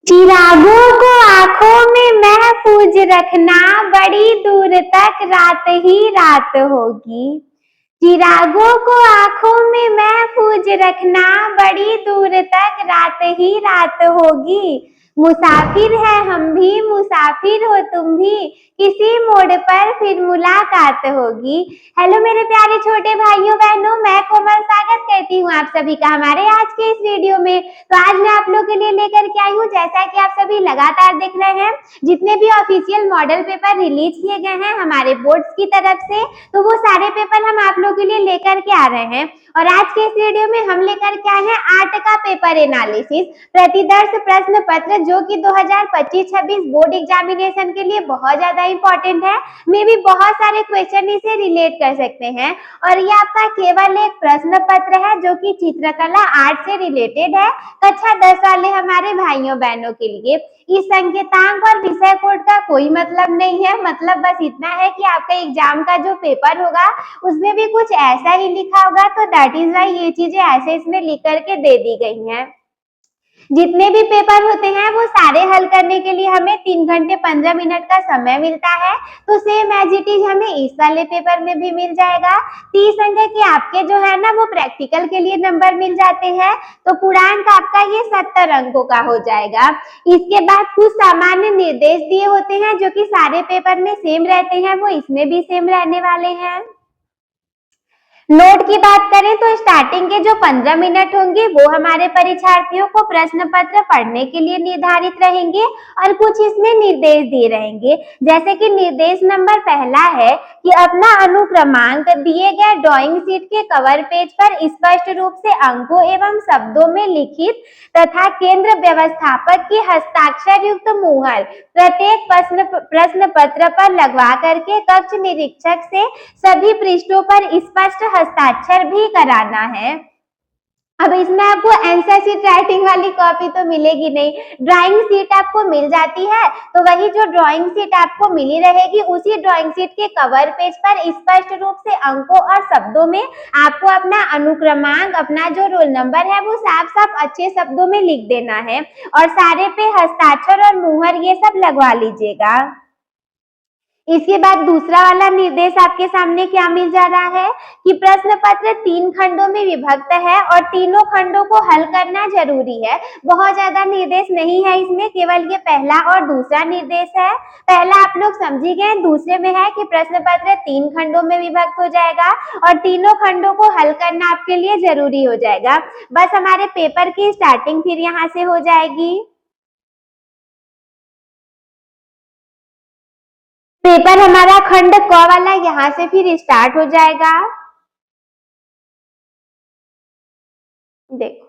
चिरागों को आंखों में महफूज रखना, बड़ी दूर तक रात ही रात होगी। चिरागों को आंखों में महफूज रखना, बड़ी दूर तक रात ही रात होगी। मुसाफिर है हम भी, मुसाफिर हो तुम भी, किसी मोड़ पर फिर मुलाकात होगी। हेलो मेरे प्यारे छोटे भाइयों बहनों, मैं कोमल स्वागत करती हूँ आप सभी का हमारे आज के इस वीडियो में। तो आज मैं आप लोग के लिए लेकर के आई हूँ, जैसा कि आप सभी लगातार देख रहे हैं, जितने भी ऑफिशियल मॉडल पेपर रिलीज किए गए हैं हमारे बोर्ड्स की तरफ से, तो वो सारे पेपर हम आप लोग के लिए लेकर के आ रहे हैं। और आज के इस वीडियो में हम लेकर के आए हैं 8 का पेपर एनालिसिस प्रतिदर्श प्रश्न पत्र, जो कि 2025-26 बोर्ड एग्जामिनेशन के लिए बहुत ज्यादा इंपॉर्टेंट है। मे भी बहुत सारे क्वेश्चन इसे रिलेट कर सकते हैं। और ये आपका केवल एक प्रश्न पत्र है जो कि चित्रकला आर्ट से रिलेटेड है, कक्षा 10 वाले हमारे भाइयों बहनों के लिए। इस संकेतांक और विषय कोड का कोई मतलब नहीं है, मतलब बस इतना है कि आपका एग्जाम का जो पेपर होगा उसमें भी कुछ ऐसा ही लिखा होगा, तो दैट इज वाई ये चीजें ऐसे इसमें लिख करके दे दी गई हैं। जितने भी पेपर होते हैं वो सारे हल करने के लिए हमें 3 घंटे 15 मिनट का समय मिलता है, तो सेम एज इट इज हमें इस वाले पेपर में भी मिल जाएगा। 30 अंक के आपके जो है ना वो प्रैक्टिकल के लिए नंबर मिल जाते हैं, तो पूर्णांक आपका ये 70 अंकों का हो जाएगा। इसके बाद कुछ सामान्य निर्देश दिए होते हैं जो कि सारे पेपर में सेम रहते हैं, वो इसमें भी सेम रहने वाले हैं। नोट की बात करें तो स्टार्टिंग के जो 15 मिनट होंगे वो हमारे परीक्षार्थियों को प्रश्न पत्र पढ़ने के लिए निर्धारित रहेंगे, और कुछ इसमें निर्देश दिए रहेंगे। जैसे कि निर्देश नंबर पहला है कि अपना अनुक्रमांक दिए गए ड्राइंग शीट के कवर पेज पर स्पष्ट रूप से अंकों एवं शब्दों में लिखित तथा केंद्र व्यवस्थापक की हस्ताक्षर युक्त मुहर प्रत्येक प्रश्न पत्र पर लगवा करके कक्ष निरीक्षक से सभी पृष्ठों पर स्पष्ट हस्ताक्षर भी कराना है। अब इसमें आपको आंसर शीट राइटिंग वाली कॉपी तो मिलेगी नहीं, ड्राइंग शीट आपको मिल जाती है, तो वही जो ड्राइंग शीट आपको मिली रहेगी उसी ड्राइंग शीट के कवर पेज पर स्पष्ट रूप से अंकों और शब्दों में आपको अपना अनुक्रमांक, अपना जो रोल नंबर है वो साफ साफ अच्छे शब्दों में लिख देना है, और सारे पे हस्ताक्षर और मुहर ये सब लगवा लीजिएगा। इसके बाद दूसरा वाला निर्देश आपके सामने क्या मिल जा रहा है कि प्रश्न पत्र 3 खंडों में विभक्त है और तीनों खंडों को हल करना जरूरी है। बहुत ज्यादा निर्देश नहीं है इसमें, केवल ये पहला और दूसरा निर्देश है। पहला आप लोग समझी गए, दूसरे में है कि प्रश्न पत्र 3 खंडों में विभक्त हो जाएगा और तीनों खंडों को हल करना आपके लिए जरूरी हो जाएगा। बस हमारे पेपर की स्टार्टिंग फिर यहाँ से हो जाएगी। पेपर हमारा खंड क वाला यहाँ से फिर स्टार्ट हो जाएगा। देखो,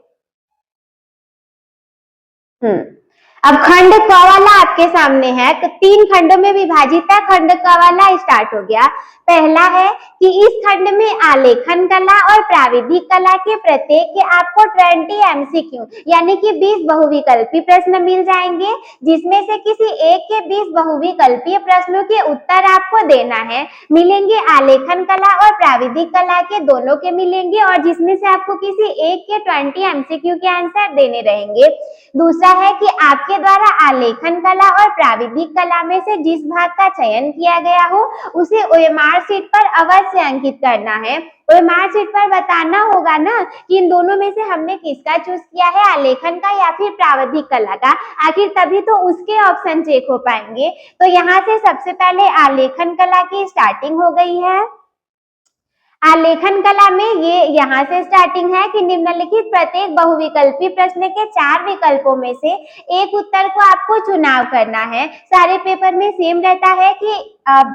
अब खंड क वाला आपके सामने है, तो 3 खंडों में विभाजित है। खंड क वाला स्टार्ट हो गया। पहला है कि इस खंड में आलेखन कला और प्राविधिक कला के प्रत्येक के आपको 20 एमसीक्यू यानी कि 20 बहुविकल्पी प्रश्न मिल जाएंगे, जिसमें से किसी एक के 20 बहुविकल्पीय प्रश्नों के उत्तर आपको देना है। मिलेंगे आलेखन कला और प्राविधिक कला के दोनों के मिलेंगे, और जिसमें से आपको किसी एक के 20 एमसीक्यू के आंसर देने रहेंगे। दूसरा है कि आपके द्वारा आलेखन कला और प्राविधिक कला में से जिस भाग का चयन किया गया हो उसे ओएमआर शीट पर अवश्य अंकित करना है। ओएमआर शीट पर बताना होगा ना कि इन दोनों में से हमने किसका चूज किया है, आलेखन का या फिर प्राविधिक कला का, आखिर तभी तो उसके ऑप्शन चेक हो पाएंगे। तो यहाँ से सबसे पहले आलेखन कला की स्टार्टिंग हो गई है। आलेखन कला में ये यहाँ से स्टार्टिंग है कि निम्नलिखित प्रत्येक बहुविकल्पी प्रश्न के 4 विकल्पों में से एक उत्तर को आपको चुनाव करना है। सारे पेपर में सेम रहता है कि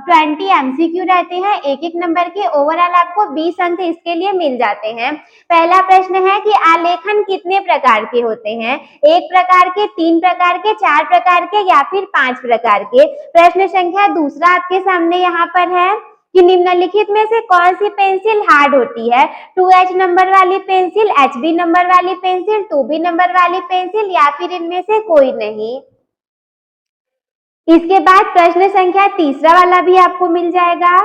20 एमसीक्यू रहते हैं, एक एक नंबर के, ओवरऑल आपको 20 अंक इसके लिए मिल जाते हैं। पहला प्रश्न है कि आलेखन कितने प्रकार के होते हैं, 1 प्रकार के, 3 प्रकार के, 4 प्रकार के या फिर 5 प्रकार के। प्रश्न संख्या दूसरा आपके सामने यहाँ पर है कि निम्नलिखित में से कौन सी पेंसिल हार्ड होती है, 2H नंबर वाली पेंसिल, HB नंबर वाली पेंसिल, 2B नंबर वाली पेंसिल या फिर इनमें से कोई नहीं। इसके बाद प्रश्न संख्या तीसरा वाला भी आपको मिल जाएगा।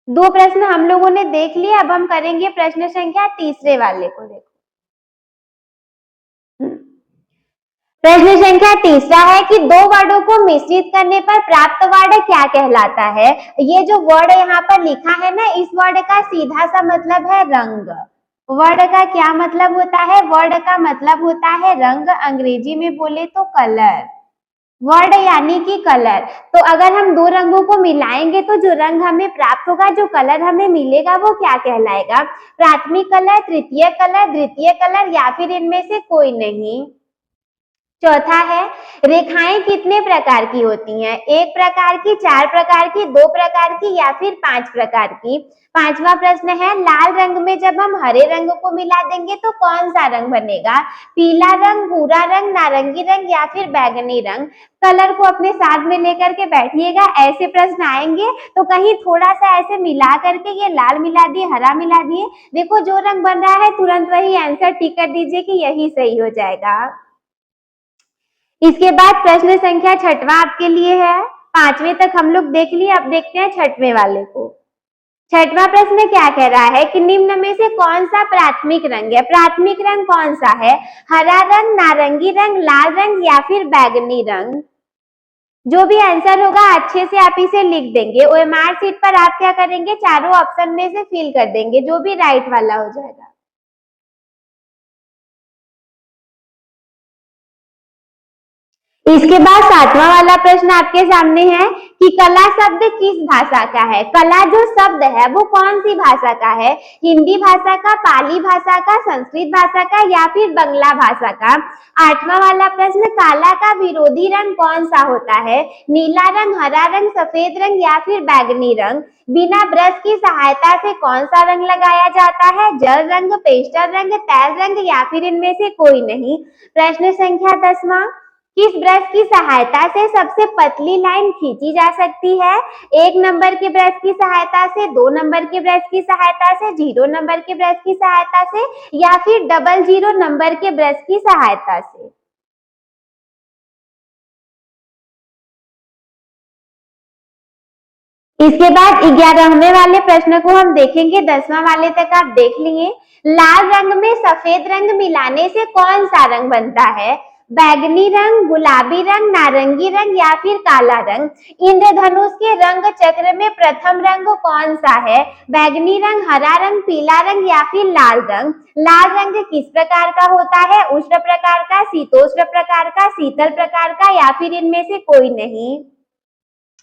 2 प्रश्न हम लोगों ने देख लिए, अब हम करेंगे प्रश्न संख्या तीसरे वाले को। देखो, प्रश्न संख्या तीसरा है कि दो वर्डों को मिश्रित करने पर प्राप्त वर्ड क्या कहलाता है। ये जो वर्ड यहाँ पर लिखा है ना, इस वर्ड का सीधा सा मतलब है रंग। वर्ड का क्या मतलब होता है? वर्ड का मतलब होता है रंग, अंग्रेजी में बोले तो कलर। वर्ड यानी कि कलर। तो अगर हम दो रंगों को मिलाएंगे तो जो रंग हमें प्राप्त होगा, जो कलर हमें मिलेगा, वो क्या कहलाएगा? प्राथमिक कलर, तृतीय कलर, द्वितीय कलर या फिर इनमें से कोई नहीं। चौथा है, रेखाएं कितने प्रकार की होती हैं? एक प्रकार की, चार प्रकार की, दो प्रकार की या फिर पांच प्रकार की। पांचवा प्रश्न है, लाल रंग में जब हम हरे रंग को मिला देंगे तो कौन सा रंग बनेगा? पीला रंग, भूरा रंग, नारंगी रंग या फिर बैगनी रंग। कलर को अपने साथ में लेकर के बैठिएगा, ऐसे प्रश्न आएंगे तो कहीं थोड़ा सा ऐसे मिला करके, ये लाल मिला दिए, हरा मिला दिए, देखो जो रंग बन रहा है तुरंत वही आंसर टिक कर दीजिए कि यही सही हो जाएगा। इसके बाद प्रश्न संख्या छठवां आपके लिए है। पांचवें तक हम लोग देख लिए, अब देखते हैं छठवें वाले को। छठवां प्रश्न क्या कह रहा है कि निम्न में से कौन सा प्राथमिक रंग है? प्राथमिक रंग कौन सा है? हरा रंग, नारंगी रंग, लाल रंग या फिर बैगनी रंग। जो भी आंसर होगा अच्छे से आप इसे लिख देंगे। ओएमआर शीट पर आप क्या करेंगे, चारों ऑप्शन में से फिल कर देंगे, जो भी राइट वाला हो जाएगा। इसके बाद सातवां वाला प्रश्न आपके सामने है कि कला शब्द किस भाषा का है? कला जो शब्द है वो कौन सी भाषा का है? हिंदी भाषा का, पाली भाषा का, संस्कृत भाषा का या फिर बंगला भाषा का। आठवां वाला प्रश्न, काला का विरोधी रंग कौन सा होता है? नीला रंग, हरा रंग, सफेद रंग या फिर बैगनी रंग। बिना ब्रश की सहायता से कौन सा रंग लगाया जाता है? जल रंग, पेस्टल रंग, तैल रंग या फिर इनमें से कोई नहीं। प्रश्न संख्या 10वां, किस ब्रश की सहायता से सबसे पतली लाइन खींची जा सकती है? एक नंबर के ब्रश की सहायता से, दो नंबर के ब्रश की सहायता से, जीरो नंबर के ब्रश की सहायता से या फिर डबल जीरो नंबर के ब्रश की सहायता से। इसके बाद 11वें वाले प्रश्न को हम देखेंगे, 10वां वाले तक आप देख लिए। लाल रंग में सफेद रंग मिलाने से कौन सा रंग बनता है? बैगनी रंग, गुलाबी रंग, नारंगी रंग या फिर काला रंग। इंद्रधनुष के रंग चक्र में प्रथम रंग कौन सा है? बैगनी रंग, हरा रंग, पीला रंग या फिर लाल रंग। लाल रंग किस प्रकार का होता है? उष्ण प्रकार का, शीतोष्ण प्रकार का, शीतल प्रकार का या फिर इनमें से कोई नहीं।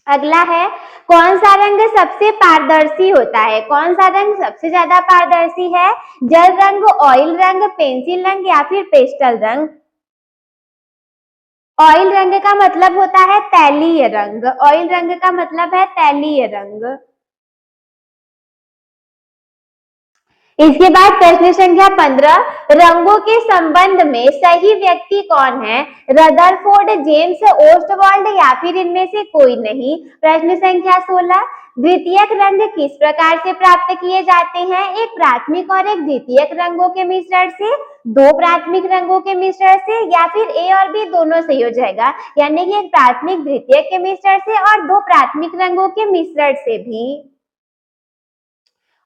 अगला है, कौन सा रंग सबसे पारदर्शी होता है? कौन सा रंग सबसे ज्यादा पारदर्शी है? जल रंग, ऑयल रंग, पेंसिल रंग या फिर पेस्टल रंग। ऑयल रंग का मतलब होता है तैलीय रंग। ऑयल रंग का मतलब है तैलीय रंग। इसके बाद प्रश्न संख्या 15, रंगों के संबंध में सही व्यक्ति कौन है? रदरफोर्ड, जेम्स ओस्टवाल्ड या फिर इनमें से कोई नहीं। प्रश्न संख्या 16, द्वितीयक रंग किस प्रकार से प्राप्त किए जाते हैं? एक प्राथमिक और एक द्वितीयक रंगों के मिश्रण से, दो प्राथमिक रंगों के मिश्रण से या फिर ए और बी दोनों सही हो जाएगा, यानी कि एक प्राथमिक द्वितीयक के मिश्रण से और दो प्राथमिक रंगों के मिश्रण से भी।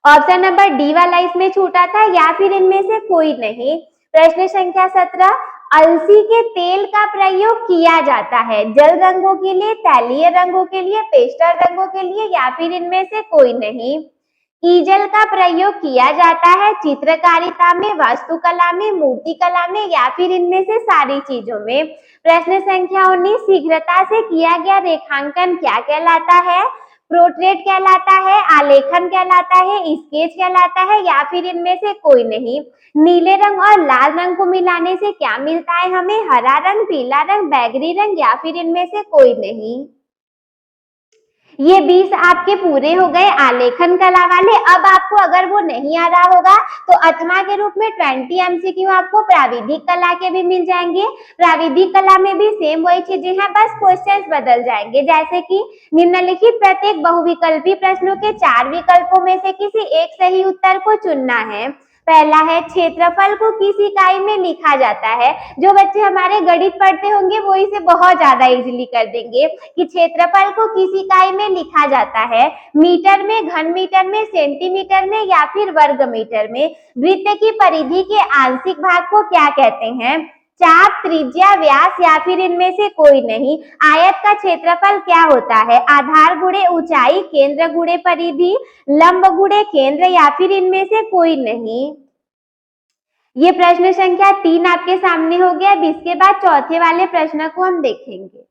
ऑप्शन नंबर डी वाला इसमें छूटा था या फिर इनमें से कोई नहीं। प्रश्न संख्या 17, अलसी के तेल का प्रयोग किया जाता है जल रंगों के लिए, तैलीय रंगों के लिए, पेस्टल रंगों के लिए या फिर इनमें से कोई नहीं। ईजल का प्रयोग किया जाता है चित्रकारिता में, वास्तुकला में, मूर्तिकला में या फिर इनमें से सारी चीजों में। प्रश्न संख्या 19, शीघ्रता से किया गया रेखांकन क्या कहलाता है? प्रोट्रेट कहलाता है, आलेखन कहलाता है, स्केच कहलाता है या फिर इनमें से कोई नहीं। नीले रंग और लाल रंग को मिलाने से क्या मिलता है हमें? हरा रंग, पीला रंग, बैगनी रंग या फिर इनमें से कोई नहीं। ये 20 आपके पूरे हो गए आलेखन कला वाले। अब आपको अगर वो नहीं आ रहा होगा तो अथवा के रूप में 20 एमसीक्यू आपको प्राविधिक कला के भी मिल जाएंगे। प्राविधिक कला में भी सेम वही चीजें हैं, बस क्वेश्चंस बदल जाएंगे। जैसे कि निम्नलिखित प्रत्येक बहुविकल्पी प्रश्नों के 4 विकल्पों में से किसी एक सही उत्तर को चुनना है। पहला है, क्षेत्रफल को किस इकाई में लिखा जाता है? जो बच्चे हमारे गणित पढ़ते होंगे वो इसे बहुत ज्यादा इजीली कर देंगे कि क्षेत्रफल को किस इकाई में लिखा जाता है। मीटर में, घन मीटर में, सेंटीमीटर में या फिर वर्ग मीटर में। वृत्त की परिधि के आंशिक भाग को क्या कहते हैं? चाप, त्रिज्या, व्यास या फिर इनमें से कोई नहीं। आयत का क्षेत्रफल क्या होता है? आधार गुणे ऊंचाई, केंद्र गुणे परिधि, लंब गुणे केंद्र या फिर इनमें से कोई नहीं। ये प्रश्न संख्या 3 आपके सामने हो गया। अब इसके बाद चौथे वाले प्रश्न को हम देखेंगे।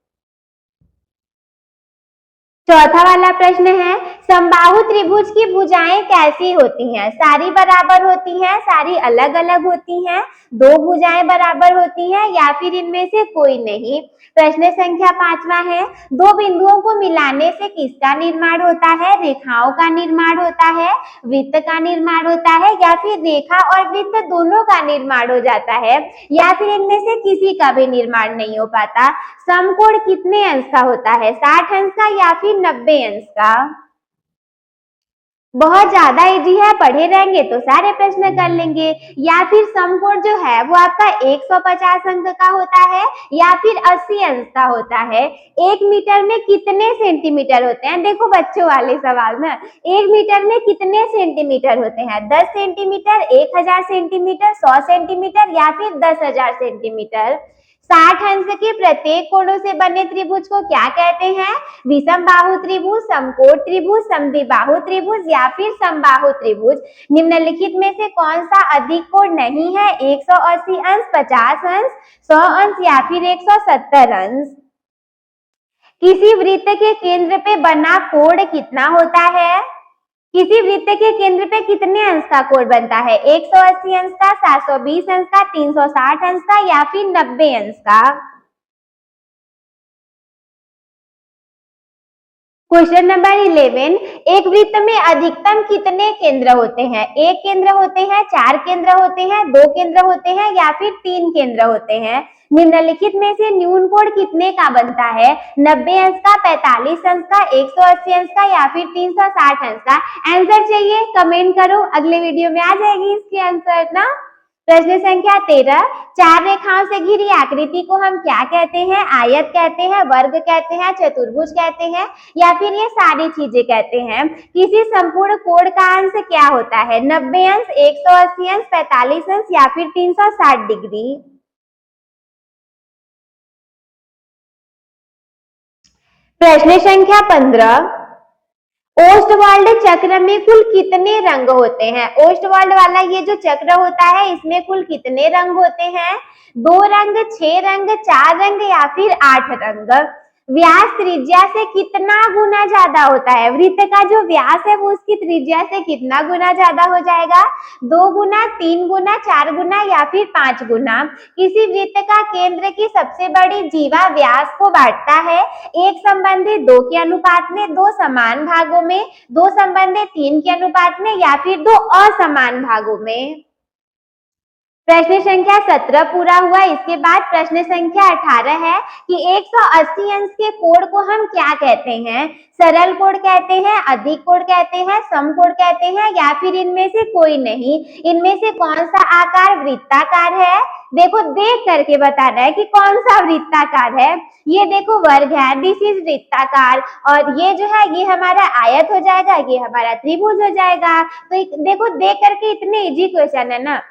चौथा वाला प्रश्न है, समबाहु त्रिभुज की भुजाएं कैसी होती हैं? सारी बराबर होती हैं, सारी अलग अलग होती हैं, दो भुजाएं बराबर होती हैं या फिर इनमें से कोई नहीं। प्रश्न संख्या 5वां है, दो बिंदुओं को मिलाने से किसका निर्माण होता है? रेखाओं का निर्माण होता है, वृत्त का निर्माण होता है या फिर रेखा और वृत्त दोनों का निर्माण हो जाता है या फिर इनमें से किसी का भी निर्माण नहीं हो पाता। समकोण कितने अंश का होता है? 60 अंश का या फिर 90 अंश का? बहुत ज्यादा इजी है, पढ़े रहेंगे तो सारे प्रश्न कर लेंगे। या फिर समकोण जो है वो आपका 150 अंक का होता है या फिर 80 अंश का होता है। 1 मीटर में कितने सेंटीमीटर होते हैं? देखो बच्चों वाले सवाल में, 1 मीटर में कितने सेंटीमीटर होते हैं? 10 सेंटीमीटर, 1000 सेंटीमीटर, 100 सेंटीमीटर या फिर 10,000 सेंटीमीटर। 60 अंश के प्रत्येक कोणों से बने त्रिभुज को क्या कहते हैं? विषम बाहु त्रिभुज, समकोण त्रिभुज, समद्विबाहु त्रिभुज या फिर समबाहु त्रिभुज। निम्नलिखित में से कौन सा अधिक कोण नहीं है? 180 अंश, 50 अंश, 100 अंश या फिर 170 अंश। किसी वृत्त के केंद्र पे बना कोण कितना होता है? किसी वृत्त के केंद्र पे कितने अंश का कोण बनता है? 180 अंश का, 720 अंश का, 360 अंश का या फिर 90 अंश का? क्वेश्चन नंबर 11, एक वृत्त में अधिकतम कितने केंद्र होते हैं? 1 केंद्र होते हैं, 4 केंद्र होते हैं, 2 केंद्र होते हैं या फिर 3 केंद्र होते हैं। निम्नलिखित में से न्यून कोण कितने का बनता है? 90 अंश का, 45 अंश का, 180 अंश का या फिर 360 अंश का? आंसर चाहिए कमेंट करो, अगले वीडियो में आ जाएगी इसके आंसर ना। प्रश्न संख्या 13, चार रेखाओं से घिरी आकृति को हम क्या कहते हैं? आयत कहते हैं, वर्ग कहते हैं, चतुर्भुज कहते हैं या फिर ये सारी चीजें कहते हैं। किसी संपूर्ण कोण का अंश क्या होता है? 90 अंश, 180 अंश, 45 अंश या फिर 360 डिग्री। प्रश्न संख्या 15, ओस्टवाल्ड चक्र में कुल कितने रंग होते हैं? ओस्टवाल्ड वाला ये जो चक्र होता है इसमें कुल कितने रंग होते हैं? 2 रंग, 6 रंग, 4 रंग या फिर 8 रंग। व्यास त्रिज्या से कितना गुना ज्यादा होता है? वृत्त का जो व्यास है वो उसकी त्रिज्या से कितना गुना ज्यादा हो जाएगा? 2 गुना, 3 गुना, 4 गुना या फिर 5 गुना। किसी वृत्त का केंद्र की सबसे बड़ी जीवा व्यास को बांटता है 1 संबंधी 2 के अनुपात में, 2 समान भागों में, 2 संबंधी 3 के अनुपात में या फिर 2 असमान भागों में। प्रश्न संख्या 17 पूरा हुआ। इसके बाद प्रश्न संख्या 18 है कि 180 अंश के कोण को हम क्या कहते हैं? सरल कोण कहते हैं, अधिक कोण कहते हैं, समकोण कहते हैं या फिर इनमें से कोई नहीं। इनमें से कौन सा आकार वृत्ताकार है? देखो देख करके बताना है कि कौन सा वृत्ताकार है। ये देखो वर्ग है, दिस इज वृत्ताकार, और ये जो है ये हमारा आयत हो जाएगा, ये हमारा त्रिभुज हो जाएगा। तो देखो देख करके, इतने इजी क्वेश्चन है ना।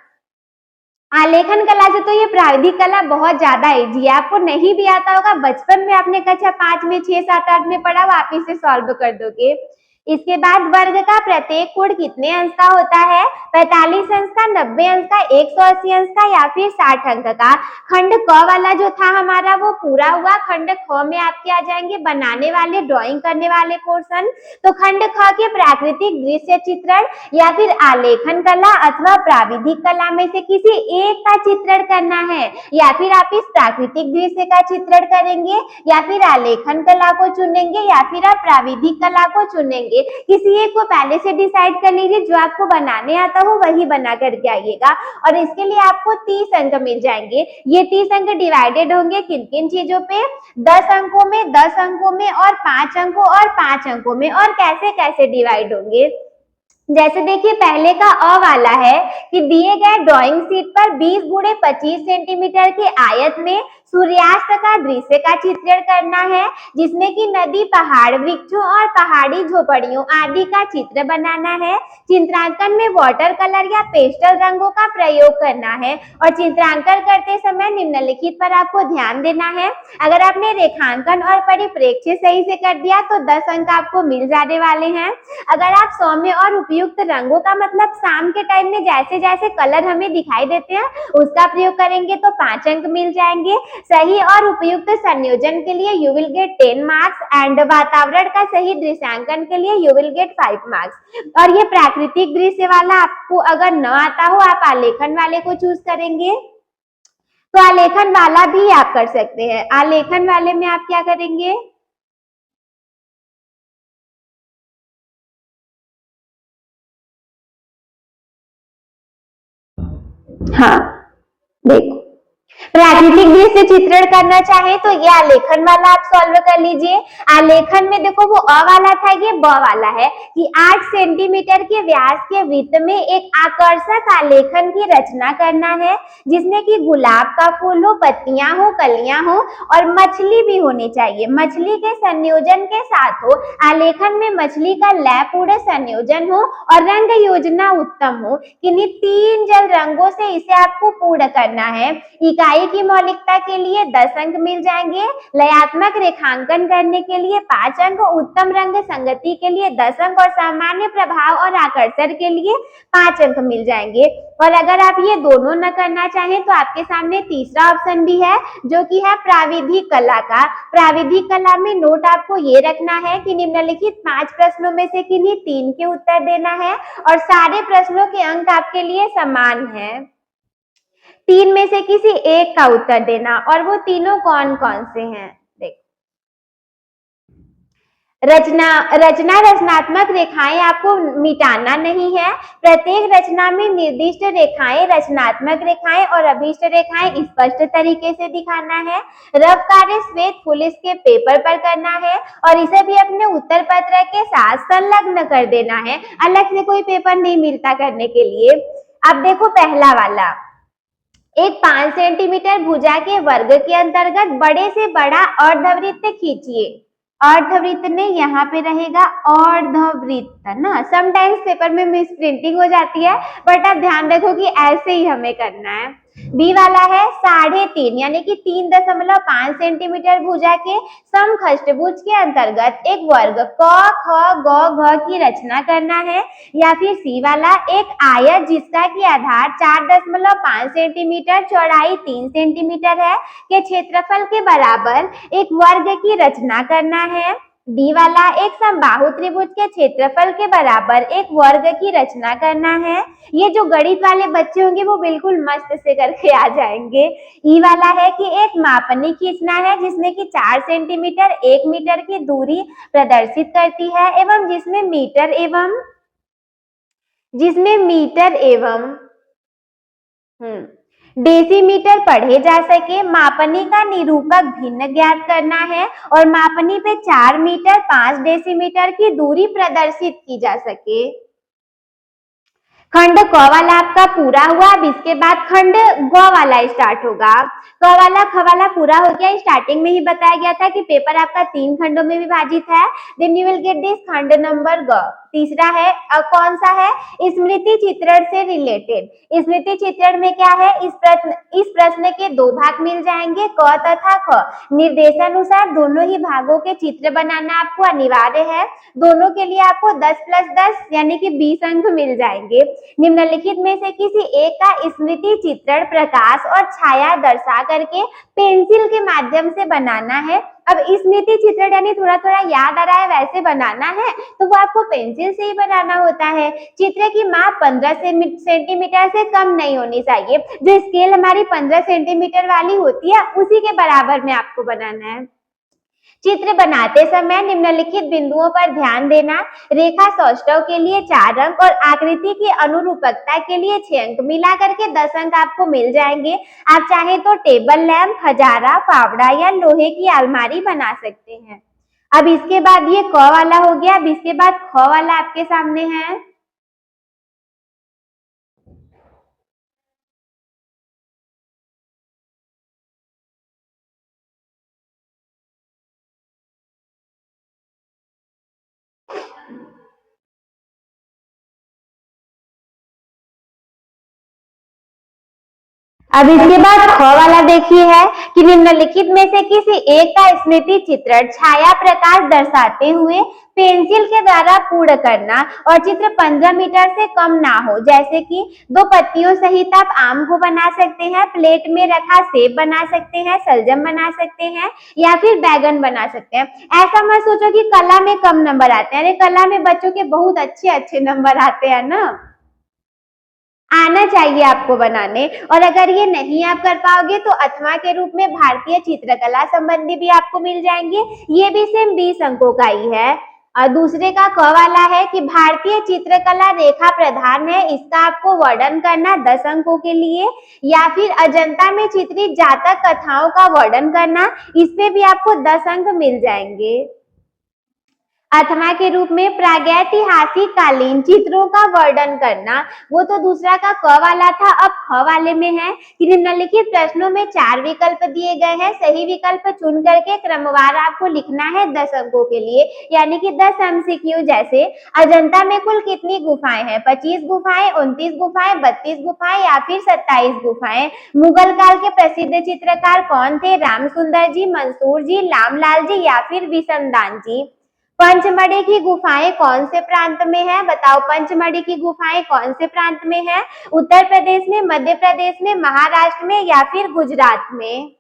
आलेखन कला से तो ये प्राविधिक कला बहुत ज्यादा इजी है, आपको नहीं भी आता होगा, बचपन में आपने कक्षा 5 में, 6, 7, 8 में पढ़ा, आप इसे सॉल्व कर दोगे। इसके बाद वर्ग का प्रत्येक कोण कितने अंश का होता है? 45 अंश का, 90 अंश का, 180 अंश का या फिर 60 अंक का। खंड क वाला जो था हमारा वो पूरा हुआ। खंड ख में आपके आ जाएंगे बनाने वाले, ड्राइंग करने वाले पोर्शन। तो खंड ख के प्राकृतिक दृश्य चित्रण या फिर आलेखन कला अथवा प्राविधिक कला में से किसी एक का चित्रण करना है, या फिर आप इस प्राकृतिक दृश्य का चित्रण करेंगे या फिर आलेखन कला को चुनेंगे या फिर आप प्राविधिक कला को चुनेंगे। किसी एक को पहले से डिसाइड कर लीजिए, जो आपको बनाने आता हो वही बना करके आइएगा। और इसके लिए आपको 30 अंक मिल जाएंगे। ये 30 अंक डिवाइडेड होंगे किन किन चीजों पे? 10 अंकों में, 10 अंकों में और 5 अंकों और 5 अंकों में। और कैसे कैसे डिवाइड होंगे? जैसे देखिए पहले का अ वाला है कि दिए गए ड्राइंग शीट पर 20 गुणे 25 सेंटीमीटर के आयत में सूर्यास्त का दृश्य का चित्रण करना है, जिसमें कि नदी, पहाड़, वृक्षों और पहाड़ी झोपड़ियों आदि का चित्र बनाना है। चित्रांकन में वाटर कलर या पेस्टल रंगों का प्रयोग करना है और चित्रांकन करते समय निम्नलिखित पर आपको ध्यान देना है। अगर आपने रेखांकन और परिप्रेक्ष्य सही से कर दिया तो 10 अंक आपको मिल जाने वाले हैं। अगर आप सौम्य और उपयुक्त रंगों का मतलब शाम के टाइम में जैसे जैसे कलर हमें दिखाई देते हैं उसका प्रयोग करेंगे तो 5 अंक मिल जाएंगे। सही और उपयुक्त संयोजन के लिए you will gate 10 marks and वातावरण का सही दृश्यांकन के लिए यू विल गेट 5 मार्क्स। और ये प्राकृतिक दृश्य वाला आपको अगर न आता हो, आप आलेखन वाले को चूज करेंगे तो आलेखन वाला भी आप कर सकते हैं। आलेखन वाले में आप क्या करेंगे, हाँ देखो, प्राकृतिक दृश्य चित्रण करना चाहे तो ये आलेखन वाला आप सॉल्व कर लीजिए। आलेखन में देखो वो अ वाला था, ये ब वाला है कि 8 सेंटीमीटर के व्यास के वृत्त में एक आकर्षक आलेखन की रचना करना है, जिसमें कि गुलाब का फूल हो, पत्तियां हो, कलियां हो और मछली भी होनी चाहिए। मछली के संयोजन के साथ हो, आलेखन में मछली का लय पूर्ण संयोजन हो और रंग योजना उत्तम हो। किन्हीं 3 जल रंगों से इसे आपको पूर्ण करना है। इकाई की मौलिकता के लिए 10 अंक मिल जाएंगे, लयात्मक रेखांकन करने के लिए 5 अंक, उत्तम रंग संगति के लिए 10 अंक और सामान्य प्रभाव और आकर्षण के लिए 5 अंक मिल जाएंगे। और अगर आप ये दोनों न करना चाहें तो आपके सामने तीसरा ऑप्शन भी है जो कि है प्राविधिक कला का। प्राविधिक कला में नोट आपको ये रखना है कि निम्नलिखित 5 प्रश्नों में से किन्हीं 3 के उत्तर देना है और सारे प्रश्नों के अंक आपके लिए समान है। 3 में से किसी एक का उत्तर देना और वो तीनों कौन कौन से हैं। रचनात्मक रेखाएं आपको मिटाना नहीं है। प्रत्येक रचना में निर्दिष्ट रेखाएं, रचनात्मक रेखाएं और अभीष्ट रेखाएं स्पष्ट तरीके से दिखाना है। रफ कार्य श्वेत फुल इसके पेपर पर करना है और इसे भी अपने उत्तर पत्र के साथ संलग्न कर देना है। अलग से कोई पेपर नहीं मिलता करने के लिए। अब देखो पहला वाला, एक 5 सेंटीमीटर भुजा के वर्ग के अंतर्गत बड़े से बड़ा अर्धवृत्त खींचिए। अर्धवृत्त में यहाँ पे रहेगा अर्धवृत्त ना, समटाइम्स पेपर में मिस प्रिंटिंग हो जाती है बट आप ध्यान रखो कि ऐसे ही हमें करना है। बी वाला है 3.5 यानी कि 3.5 सेंटीमीटर भुजा के समखष्टभुज के अंतर्गत एक वर्ग क ख ग घ की रचना करना है। या फिर सी वाला, एक आयत जिसका की आधार 4.5 सेंटीमीटर, चौड़ाई 3 सेंटीमीटर है के क्षेत्रफल के बराबर एक वर्ग की रचना करना है। डी वाला, एक समबाहु त्रिभुज के क्षेत्रफल के बराबर एक वर्ग की रचना करना है। ये जो गणित वाले बच्चे होंगे वो बिल्कुल मस्त से करके आ जाएंगे। ई वाला है कि एक मापनी खींचना है जिसमें कि 4 सेंटीमीटर 1 मीटर की दूरी प्रदर्शित करती है एवं जिसमें मीटर एवं डेसीमीटर पढ़े जा सके। मापनी का निरूपक भिन्न ज्ञात करना है और मापनी पे 4 मीटर 5 डेसीमीटर की दूरी प्रदर्शित की जा सके। खंड क वाला आपका पूरा हुआ। अब इसके बाद खंड ग वाला स्टार्ट होगा। क वाला ख वाला पूरा हो गया। स्टार्टिंग में ही बताया गया था कि पेपर आपका 3 खंडों में विभाजित है। Then you will get this खंड नंबर ग। तीसरा है कौन सा है, स्मृति चित्रण से रिलेटेड। स्मृति चित्रण में क्या है, इस प्रश्न के 2 भाग मिल जाएंगे, क तथा ख। निर्देशानुसार दोनों ही भागों के चित्र बनाना आपको अनिवार्य है। दोनों के लिए आपको 10 + 10 यानी कि 20 अंक मिल जाएंगे। निम्नलिखित में से किसी एक का स्मृति चित्रण प्रकाश और छाया दर्शा करके पेंसिल के माध्यम से बनाना है। अब स्मृति चित्रण यानी थोड़ा थोड़ा याद आ रहा है वैसे बनाना है तो वो आपको पेंसिल से ही बनाना होता है। चित्र की माप 15 सेंटीमीटर से कम नहीं होनी चाहिए। जो स्केल हमारी 15 सेंटीमीटर वाली होती है उसी के बराबर में आपको बनाना है। चित्र बनाते समय निम्नलिखित बिंदुओं पर ध्यान देना। रेखा सौष्ठव के लिए 4 अंक और आकृति की अनुरूपकता के लिए 6 अंक, मिला करके 10 अंक आपको मिल जाएंगे। आप चाहे तो टेबल लैंप, हजारा, फावड़ा या लोहे की अलमारी बना सकते हैं। अब इसके बाद ये क वाला हो गया। अब इसके बाद ख वाला आपके सामने है। अब इसके बाद ख वाला देखिए है कि निम्नलिखित में से किसी एक का स्मृति चित्रण छाया प्रकाश दर्शाते हुए पेंसिल के द्वारा पूर्ण करना और चित्र 15 मीटर से कम ना हो। जैसे कि दो पत्तियों सहित आप आम को बना सकते हैं, प्लेट में रखा सेब बना सकते हैं, सलजम बना सकते हैं या फिर बैगन बना सकते हैं। ऐसा मत सोचो कि कला में कम नंबर आते हैं, अरे कला में बच्चों के बहुत अच्छे अच्छे नंबर आते हैं ना, आना चाहिए आपको बनाने। और अगर ये नहीं आप कर पाओगे तो अथवा के रूप में भारतीय चित्रकला संबंधी भी आपको मिल जाएंगे, ये भी सेम 20 अंकों का ही है। और दूसरे का क वाला है कि भारतीय चित्रकला रेखा प्रधान है, इसका आपको वर्णन करना 10 अंकों के लिए, या फिर अजंता में चित्रित जातक कथाओं का वर्णन करना, इस पे भी आपको 10 अंक मिल जाएंगे। अथवा के रूप में प्रागैतिहासिक कालीन चित्रों का वर्णन करना, वो तो दूसरा का क वाला था। अब ख वाले में है कि निम्नलिखित प्रश्नों में 4 विकल्प दिए गए हैं, सही विकल्प चुन करके क्रमवार आपको लिखना है 10 अंकों के लिए, यानी कि 10 MCQ। जैसे अजंता में कुल कितनी गुफाएं हैं? 25 गुफाएं, 29 गुफाएं, 32 गुफाएं या फिर 27 गुफाएं। मुगल काल के प्रसिद्ध चित्रकार कौन थे? राम सुंदर जी, मंसूर जी, रामलाल जी या फिर विसंदान जी। पंचमढ़ी की गुफाएं कौन से प्रांत में है? बताओ, पंचमढ़ी की गुफाएं कौन से प्रांत में है? उत्तर प्रदेश में, मध्य प्रदेश में, महाराष्ट्र में या फिर गुजरात में?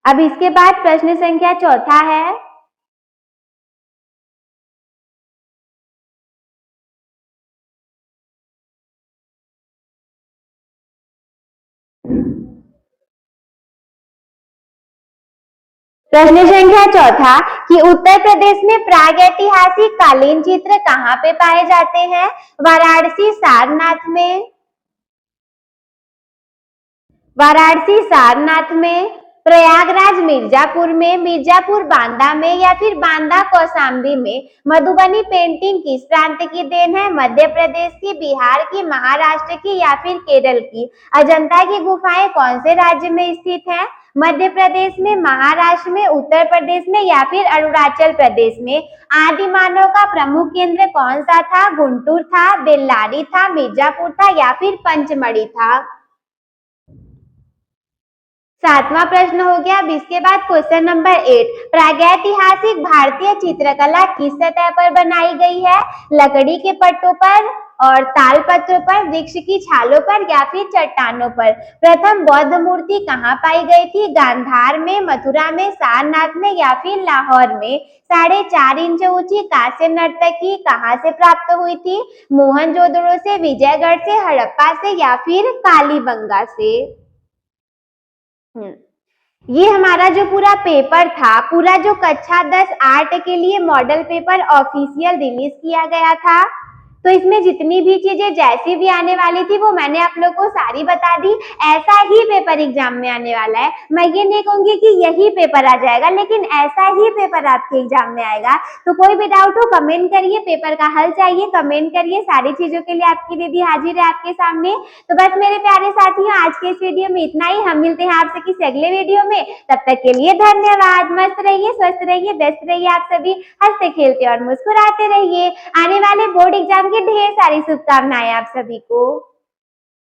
अब इसके बाद प्रश्न संख्या चौथा है, प्रश्न संख्या चौथा कि उत्तर प्रदेश में प्रागैतिहासिक कालीन चित्र कहाँ पे पाए जाते हैं? वाराणसी सारनाथ में, वाराणसी सारनाथ में, प्रयागराज मिर्जापुर में, मिर्जापुर बांदा में या फिर बांदा कौशाम्बी में। मधुबनी पेंटिंग किस प्रांत की देन है? मध्य प्रदेश की, बिहार की, महाराष्ट्र की या फिर केरल की। अजंता की गुफाएं कौन से राज्य में स्थित है? मध्य प्रदेश में, महाराष्ट्र में, उत्तर प्रदेश में या फिर अरुणाचल प्रदेश में। आदि मानव का प्रमुख केंद्र कौन सा था? गुंटूर था, बेल्लारी था, मिर्जापुर था या फिर पंचमढ़ी था। सातवां प्रश्न हो गया। अब इसके बाद क्वेश्चन नंबर 8, प्रागैतिहासिक भारतीय चित्रकला किस सतह पर बनाई गई है? लकड़ी के पट्टों पर और ताल पत्रों पर, वृक्ष की छालों पर या फिर चट्टानों पर। प्रथम बौद्ध मूर्ति कहाँ पाई गई थी? गांधार में, मथुरा में, सारनाथ में या फिर लाहौर में। 4.5 इंच ऊंची कांस्य नर्तकी कहाँ से प्राप्त हुई थी? मोहनजोदड़ो से, विजयगढ़ से, हड़प्पा से या फिर कालीबंगा से। ये हमारा जो पूरा पेपर था, पूरा जो कक्षा 10 आर्ट के लिए मॉडल पेपर ऑफिशियल रिलीज किया गया था, तो इसमें जितनी भी चीजें जैसी भी आने वाली थी वो मैंने आप लोग को सारी बता दी। ऐसा ही पेपर एग्जाम में आने वाला है। मैं ये नहीं कहूंगी कि यही पेपर आ जाएगा, लेकिन ऐसा ही पेपर आपके एग्जाम में आएगा। तो कोई भी डाउट हो कमेंट करिए, पेपर का हल चाहिए कमेंट करिए, सारी चीजों के लिए आपकी दीदी हाजिर है आपके सामने। तो बस मेरे प्यारे साथियों, आज के इस वीडियो में इतना ही। हम मिलते हैं आपसे किसी अगले वीडियो में, तब तक के लिए धन्यवाद। मस्त रहिए, स्वस्थ रहिए, व्यस्त रहिए, आप सभी हंसते खेलते और मुस्कुराते रहिए। आने वाले बोर्ड एग्जाम की ढेर सारी शुभकामनाएं आप सभी को।